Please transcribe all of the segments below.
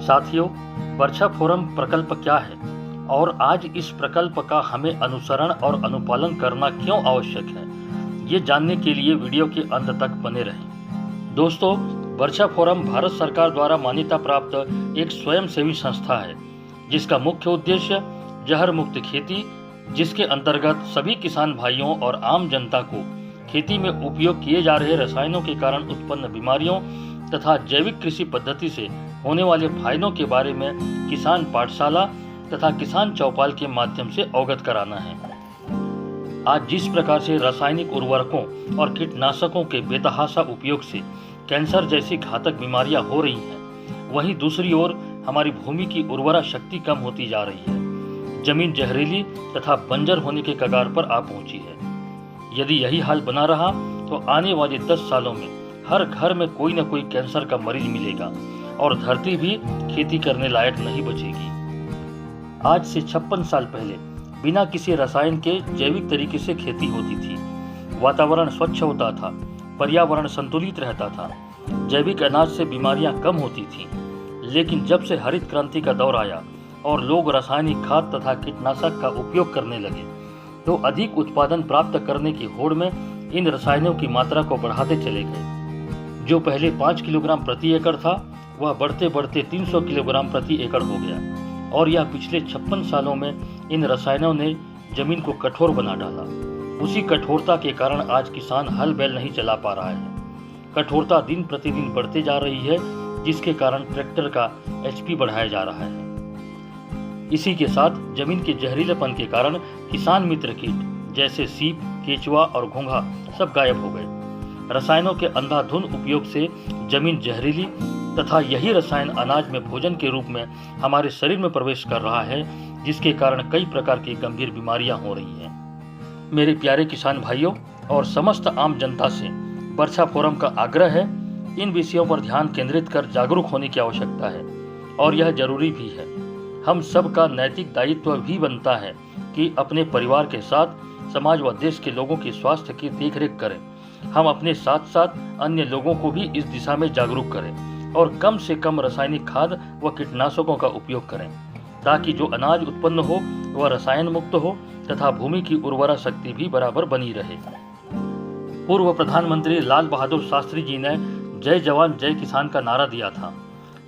साथियों, वर्षा फोरम प्रकल्प क्या है और आज इस प्रकल्प का हमें अनुसरण और अनुपालन करना क्यों आवश्यक है, ये जानने के लिए वीडियो के अंत तक बने रहें। दोस्तों, वर्षा फोरम भारत सरकार द्वारा मान्यता प्राप्त एक स्वयंसेवी संस्था है जिसका मुख्य उद्देश्य जहर मुक्त खेती, जिसके अंतर्गत सभी किसान भाइयों और आम जनता को खेती में उपयोग किए जा रहे रसायनों के कारण उत्पन्न बीमारियों तथा जैविक कृषि पद्धति से होने वाले फायदों के बारे में किसान पाठशाला तथा किसान चौपाल के माध्यम से अवगत कराना है। आज जिस प्रकार से रासायनिक उर्वरकों और कीटनाशकों के बेतहाशा उपयोग से कैंसर जैसी घातक बीमारियां हो रही हैं, वहीं दूसरी ओर हमारी भूमि की उर्वरा शक्ति कम होती जा रही है। जमीन जहरीली तथा बंजर होने के कगार पर आ पहुंची है। यदि यही हाल बना रहा तो आने वाले 10 सालों में हर घर में कोई न कोई कैंसर का मरीज मिलेगा और धरती भी खेती करने लायक नहीं बचेगी। आज से 56 साल पहले बिना किसी रसायन के जैविक तरीके से खेती होती थी। वातावरण स्वच्छ होता था, पर्यावरण संतुलित रहता था, जैविक अनाज से बीमारियां कम होती थीं। लेकिन जब से हरित क्रांति का दौर आया और लोग रासायनिक खाद तथा कीटनाशक का उपयोग करने लगे, तो अधिक उत्पादन प्राप्त करने की होड़ में इन रसायनों की मात्रा को बढ़ाते चले गए। जो पहले 5 किलोग्राम प्रति एकड़ था, वह बढ़ते बढ़ते 300 किलोग्राम प्रति एकड़ हो गया और यह पिछले 56 सालों में इन रसायनों ने जमीन को कठोर बना डाला। उसी कठोरता के कारण आज किसान हल बैल नहीं चला पा रहा है। कठोरता दिन प्रतिदिन बढ़ते जा रही है, जिसके कारण ट्रैक्टर का HP बढ़ाया जा रहा है। इसी के साथ जमीन के जहरीलेपन के कारण किसान मित्र कीट जैसे सीप, केचुआ और घोंघा सब गायब हो गए। रसायनों के अंधाधुंध उपयोग से जमीन जहरीली तथा यही रसायन अनाज में भोजन के रूप में हमारे शरीर में प्रवेश कर रहा है, जिसके कारण कई प्रकार की गंभीर बीमारियां हो रही हैं। मेरे प्यारे किसान भाइयों और समस्त आम जनता से वर्षा फोरम का आग्रह है, इन विषयों पर ध्यान केंद्रित कर जागरूक होने की आवश्यकता है और यह जरूरी भी है। हम सबका नैतिक दायित्व भी बनता है कि अपने परिवार के साथ समाज व देश के लोगों के स्वास्थ्य की देखरेख करें। हम अपने साथ साथ अन्य लोगों को भी इस दिशा में जागरूक करें और कम से कम रासायनिक खाद व कीटनाशकों का उपयोग करें, ताकि जो अनाज उत्पन्न हो वह रसायन मुक्त हो तथा भूमि की उर्वरा शक्ति भी बराबर बनी रहे। पूर्व प्रधानमंत्री लाल बहादुर शास्त्री जी ने जय जवान जय किसान का नारा दिया था।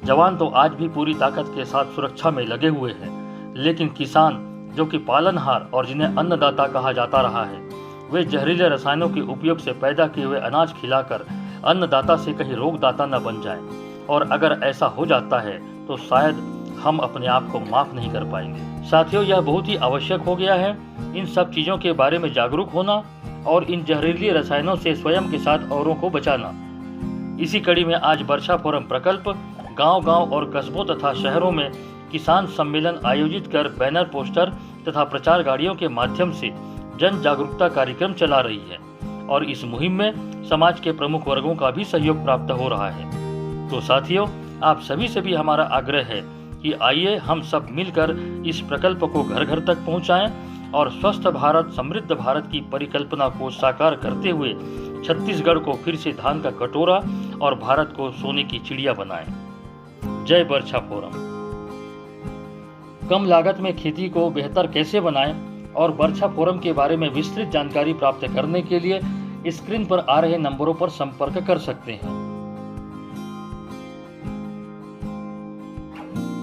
जवान तो आज भी पूरी ताकत के साथ सुरक्षा में लगे हुए हैं, लेकिन किसान जो कि पालनहार और जिन्हें अन्नदाता कहा जाता रहा है, वे जहरीले रसायनों के उपयोग से पैदा किए हुए अनाज खिलाकर अन्नदाता से कहीं रोगदाता न बन जाएं। और अगर ऐसा हो जाता है तो शायद हम अपने आप को माफ नहीं कर पाएंगे। साथियों, यह बहुत ही आवश्यक हो गया है इन सब चीजों के बारे में जागरूक होना और इन जहरीले रसायनों से स्वयं के साथ औरों को बचाना। इसी कड़ी में आज वर्षा फोरम प्रकल्प गांव-गांव और कस्बों तथा शहरों में किसान सम्मेलन आयोजित कर बैनर, पोस्टर तथा प्रचार गाड़ियों के माध्यम से जन जागरूकता कार्यक्रम चला रही है और इस मुहिम में समाज के प्रमुख वर्गों का भी सहयोग प्राप्त हो रहा है। तो साथियों, आप सभी से भी हमारा आग्रह है कि आइए हम सब मिलकर इस प्रकल्प को घर घर तक पहुंचाएं और स्वस्थ भारत, समृद्ध भारत की परिकल्पना को साकार करते हुए छत्तीसगढ़ को फिर से धान का कटोरा और भारत को सोने की चिड़िया बनाएं। जय वर्षा फोरम। कम लागत में खेती को बेहतर कैसे बनाएं और वर्षा फोरम के बारे में विस्तृत जानकारी प्राप्त करने के लिए स्क्रीन पर आ रहे नंबरों पर संपर्क कर सकते हैं।